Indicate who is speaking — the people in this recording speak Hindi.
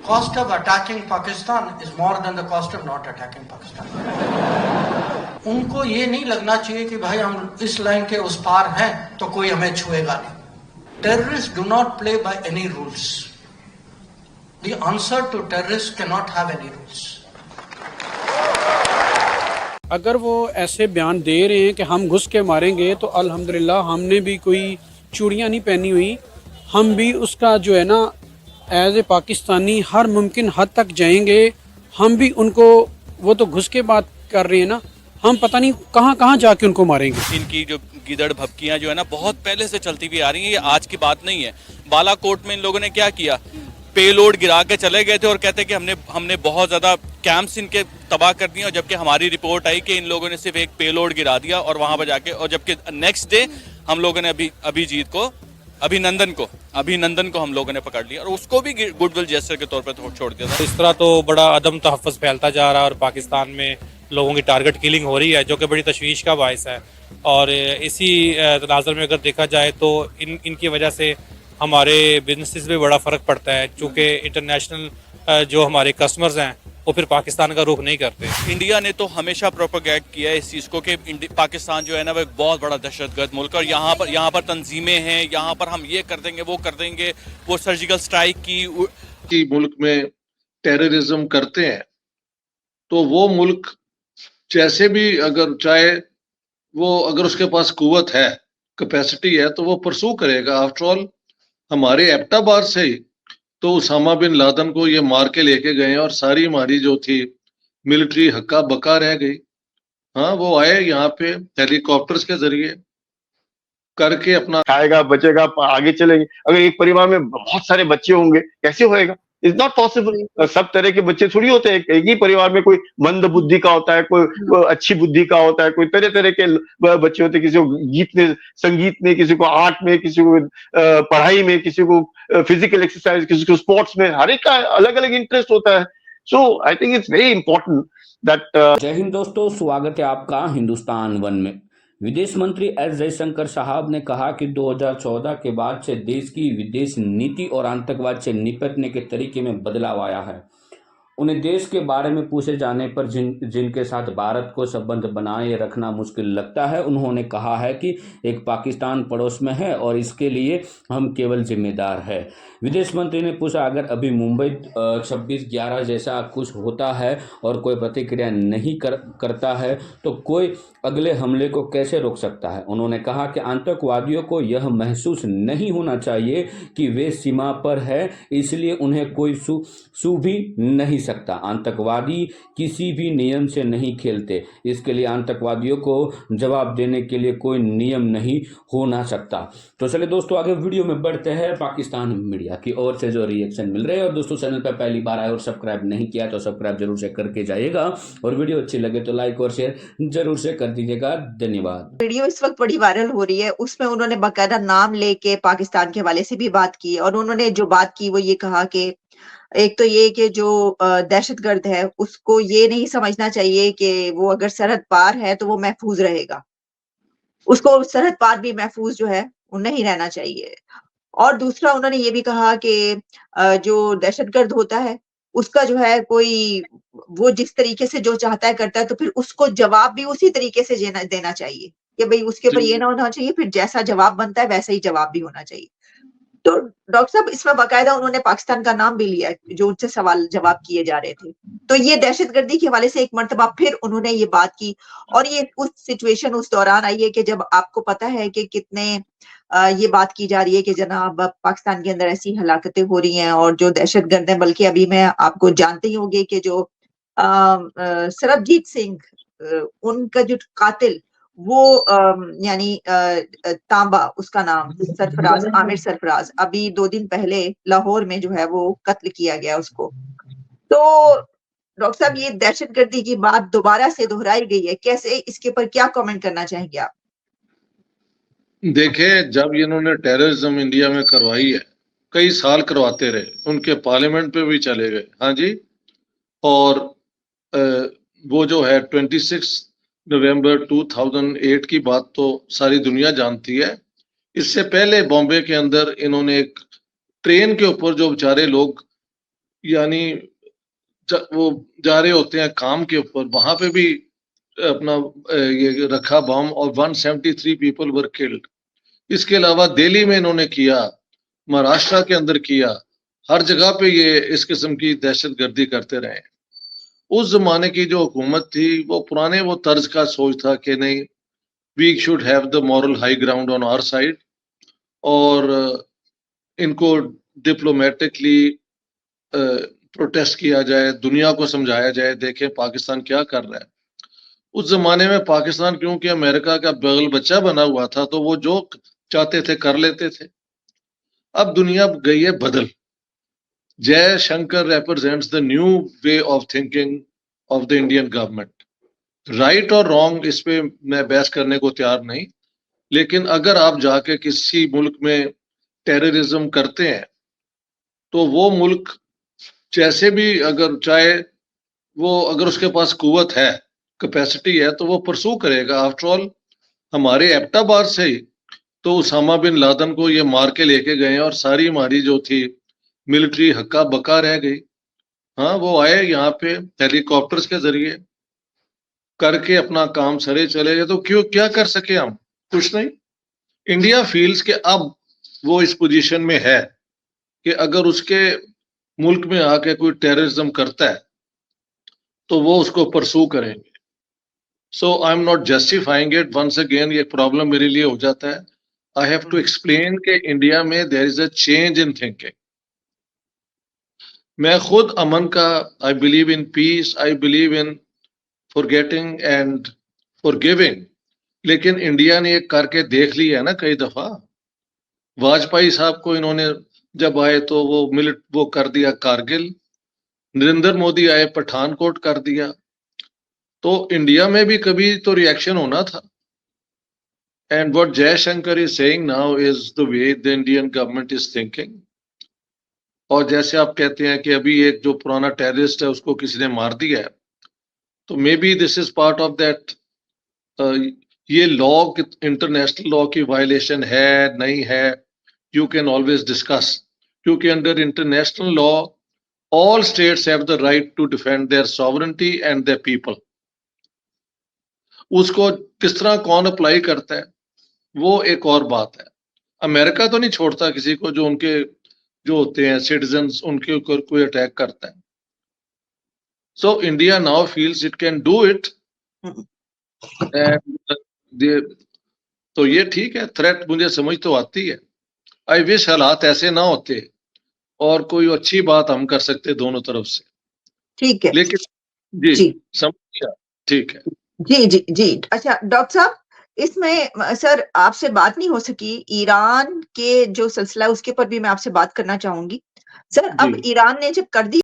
Speaker 1: cost of attacking Pakistan is more than the cost of not attacking Pakistan. उनको ये नहीं लगना चाहिए कि भाई हम इस लाइन के उस पार हैं तो कोई हमें छुएगा नहीं. Terrorists do not play by any rules. The answer to terrorists cannot have any rules.
Speaker 2: अगर वो ऐसे बयान दे रहे हैं कि हम घुस के मारेंगे तो अल्हम्दुलिल्लाह हमने भी कोई चूड़ियाँ नहीं पहनी हुई, हम भी उसका जो है ना एज ए पाकिस्तानी हर मुमकिन हद तक जाएंगे. हम भी उनको, वो तो घुस के बात कर रहे हैं ना, हम पता नहीं कहाँ कहाँ जाके उनको मारेंगे.
Speaker 3: इनकी जो गीदड़ भपकियाँ जो है ना बहुत पहले से चलती हुई आ रही हैं, ये आज की बात नहीं है. बालाकोट में इन लोगों ने क्या किया, पेलोड गिरा के चले गए थे और कहते कि हमने बहुत ज़्यादा कैंप्स इनके तबाह कर दिए, और जबकि हमारी रिपोर्ट आई कि इन लोगों ने सिर्फ एक पेलोड गिरा दिया और वहाँ पर जाके, और जबकि नेक्स्ट डे हम लोगों ने अभिनंदन को हम लोगों ने पकड़ लिया और उसको भी गुडविल जेस्चर के तौर पर छोड़ दिया था.
Speaker 4: इस तरह तो बड़ा अदम तहफ़्फ़ुज़ फैलता जा रहा है और पाकिस्तान में लोगों की टारगेट किलिंग हो रही है, जो कि बड़ी तशवीश का बायस है. और इसी तनाज़ुर में अगर देखा जाए तो इनकी वजह से हमारे बिजनेसेस में बड़ा फ़र्क पड़ता है, चूँकि इंटरनेशनल जो हमारे कस्टमर्स हैं वो फिर पाकिस्तान का रुख नहीं करते.
Speaker 3: इंडिया ने तो हमेशा प्रोपेगेट किया है इस चीज़ को कि पाकिस्तान जो है ना वो एक बहुत बड़ा दहशतगर्द मुल्क है, और यहाँ पर तंजीमें हैं, यहाँ पर हम ये कर देंगे वो कर देंगे. वो सर्जिकल स्ट्राइक की
Speaker 5: मुल्क में टेररिज्म करते हैं तो वो मुल्क जैसे भी अगर चाहे वो, अगर उसके पास कुव्वत है, कैपेसिटी है, तो वो परसू करेगा. आफ्टर ऑल हमारे एबटाबाद से ही तो उसामा बिन लादेन को ये मार के लेके गए और सारी हमारी जो थी मिलिट्री हक्का बक्का रह गई. हाँ, वो आए यहाँ पे हेलीकॉप्टर्स के जरिए करके अपना
Speaker 6: खाएगा, बचेगा, आगे चलेंगे. अगर एक परिवार में बहुत सारे बच्चे होंगे कैसे होएगा? It's not possible. सब तरह के बच्चे थोड़ी होते हैं. एक ही परिवार में कोई मंद बुद्धि का होता है, कोई अच्छी बुद्धि का होता है, कोई तरह तरह के बच्चे होते हैं. किसी को गीत में, संगीत में, किसी को आर्ट में, किसी को पढ़ाई में, किसी को फिजिकल एक्सरसाइज, किसी को स्पोर्ट्स में. हर एक का अलग अलग इंटरेस्ट होता है. So I think it's very important that.
Speaker 7: जय हिंद दोस्तों, स्वागत है आपका हिंदुस्तान वन में. विदेश मंत्री एस जयशंकर साहब ने कहा कि 2014 के बाद से देश की विदेश नीति और आतंकवाद से निपटने के तरीके में बदलाव आया है. उन्हें देश के बारे में पूछे जाने पर जिनके साथ भारत को संबंध बनाए रखना मुश्किल लगता है, उन्होंने कहा है कि एक पाकिस्तान पड़ोस में है और इसके लिए हम केवल जिम्मेदार है. विदेश मंत्री ने पूछा, अगर अभी मुंबई 26/11 जैसा कुछ होता है और कोई प्रतिक्रिया नहीं करता है तो कोई अगले हमले को कैसे रोक सकता है. उन्होंने कहा कि आतंकवादियों को यह महसूस नहीं होना चाहिए कि वे सीमा पर है, इसलिए उन्हें कोई छू भी नहीं सकता. आतंकवादी किसी भी नियम से नहीं खेलते, इसके लिए आतंकवादियों को जवाब देने के लिए कोई नियम नहीं होना सकता. तो चलिए दोस्तों आगे वीडियो में बढ़ते हैं. पाकिस्तान मीडिया की ओर से जो रिएक्शन मिल रहे हैं, और दोस्तों चैनल पर पहली बार आए और सब्सक्राइब नहीं किया तो सब्सक्राइब जरूर से करके जाइएगा, और वीडियो अच्छी लगे तो लाइक और शेयर जरूर से कर दीजिएगा. धन्यवाद.
Speaker 8: वीडियो इस वक्त बड़ी वायरल हो रही है, उसमें उन्होंने बाकायदा नाम लेके पाकिस्तान के हवाले से भी बात की, और उन्होंने जो बात की वो ये कहा कि एक तो ये कि जो दहशतगर्द है उसको ये नहीं समझना चाहिए कि वो अगर सरहद पार है तो वो महफूज रहेगा, उसको सरहद पार भी महफूज जो है वो नहीं रहना चाहिए. और दूसरा उन्होंने ये भी कहा कि जो दहशतगर्द होता है उसका जो है कोई, वो जिस तरीके से जो चाहता है करता है, तो फिर उसको जवाब भी उसी तरीके से देना चाहिए कि भाई उसके ऊपर ये ना होना चाहिए, फिर जैसा जवाब बनता है वैसा ही जवाब भी होना चाहिए. तो डॉक्टर साहब इसमें बाकायदा उन्होंने पाकिस्तान का नाम भी लिया जो उनसे सवाल जवाब किए जा रहे थे. तो ये दहशतगर्दी के हवाले से एक मर्तबा फिर उन्होंने ये बात की, और ये उस सिचुएशन उस दौरान आई है कि जब आपको पता है कि कितने ये बात की जा रही है कि जनाब पाकिस्तान के अंदर ऐसी हलाकतें हो रही हैं और जो दहशतगर्द हैं, बल्कि अभी मैं आपको जानते ही होंगे कि जो सरबजीत सिंह, उनका जो कातिल वो यानी तांबा उसका नाम सरफराज, आमिर सरफराज, अभी 2 दिन पहले लाहौर में जो है वो कत्ल किया गया उसको. तो डॉक्टर साहब ये दहशतगर्दी की बात दोबारा से दोहराई गई है, कैसे, इसके ऊपर क्या कमेंट करना चाहेंगे आप?
Speaker 5: देखे, जब इन्होंने टेररिज्म इंडिया में करवाई है, कई साल करवाते रहे, उनके पार्लियामेंट पे भी चले गए. हाँ जी. और वो जो है 26 नवंबर 2008 की बात तो सारी दुनिया जानती है. इससे पहले बॉम्बे के अंदर इन्होंने एक ट्रेन के ऊपर जो बेचारे लोग यानी वो जा रहे होते हैं काम के ऊपर, वहां पे भी अपना ये रखा बम और 173 पीपल वर किल्ड। इसके अलावा दिल्ली में इन्होंने किया, महाराष्ट्र के अंदर किया, हर जगह पे ये इस किस्म की दहशतगर्दी करते रहे। उस जमाने की जो हुकूमत थी वो पुराने वो तर्ज का सोच था कि नहीं, we should have the moral high ground on our side, और इनको डिप्लोमेटिकली प्रोटेस्ट किया जाए, दुनिया को समझाया जाए, देखें पाकिस्तान क्या कर रहा है। उस जमाने में पाकिस्तान क्योंकि अमेरिका का बगल बच्चा बना हुआ था, तो वो जो चाहते थे कर लेते थे। अब दुनिया गई है बदल। Jaishankar represents the new way of thinking of the Indian government. Right और रॉन्ग इस पे मैं बहस करने को तैयार नहीं, लेकिन अगर आप जाके किसी मुल्क में टेररिज्म करते हैं तो वो मुल्क जैसे भी अगर चाहे, वो अगर उसके पास कुव्वत है, कैपेसिटी है, तो वो परसू करेगा। आफ्टर ऑल हमारे एबटाबाद से ही तो उसामा बिन लादेन को ये मार के लेके गए और सारी हमारी जो थी मिलिट्री हक्का बक्का रह गई। हाँ, वो आए यहाँ पे हेलीकॉप्टर्स के जरिए करके अपना काम सरे चले गए, तो क्यों क्या कर सके हम? कुछ नहीं। इंडिया फील्स के अब वो इस पोजीशन में है कि अगर उसके मुल्क में आके कोई टेररिज्म करता है तो वो उसको परसू करेंगे। So I am not justifying it. Once again ये प्रॉब्लम मेरे लिए हो जाता है। आई हैव टू एक्सप्लेन कि इंडिया में there is a change in thinking. मैं खुद अमन का, I believe in peace, I believe in forgetting and forgiving, लेकिन इंडिया ने एक करके देख लिया है ना कई दफा। वाजपेयी साहब को इन्होंने जब आए तो वो कर दिया कारगिल, नरेंद्र मोदी आए पठानकोट कर दिया, तो इंडिया में भी कभी तो रिएक्शन होना था। And what Jaishankar is saying now is the way the Indian government is thinking. और जैसे आप कहते हैं कि अभी एक जो पुराना टेररिस्ट है उसको किसी ने मार दिया है, तो maybe this is part of that. ये लॉ, इंटरनेशनल लॉ की वायलेशन है नहीं है, यू कैन ऑलवेज डिस्कस, क्योंकि under international law all states have the right to defend their sovereignty and their people. उसको किस तरह कौन अप्लाई करता है वो एक और बात है। अमेरिका तो नहीं छोड़ता किसी को जो उनके जो होते हैं सिटीजन्स, उनके ऊपर कोई अटैक करता है। So India now feels it can do it, तो ये ठीक है। थ्रेट मुझे समझ तो आती है। आई विश हालात ऐसे ना होते और कोई अच्छी बात हम कर सकते दोनों तरफ से।
Speaker 8: ठीक है,
Speaker 5: लेकिन जी समझ गया, ठीक है।
Speaker 8: जी जी जी। अच्छा डॉक्टर साहब, इसमें सर आपसे बात नहीं हो सकी, ईरान के जो सिलसिला है उसके ऊपर भी मैं आपसे बात करना चाहूंगी। सर अब ईरान ने जब कर दी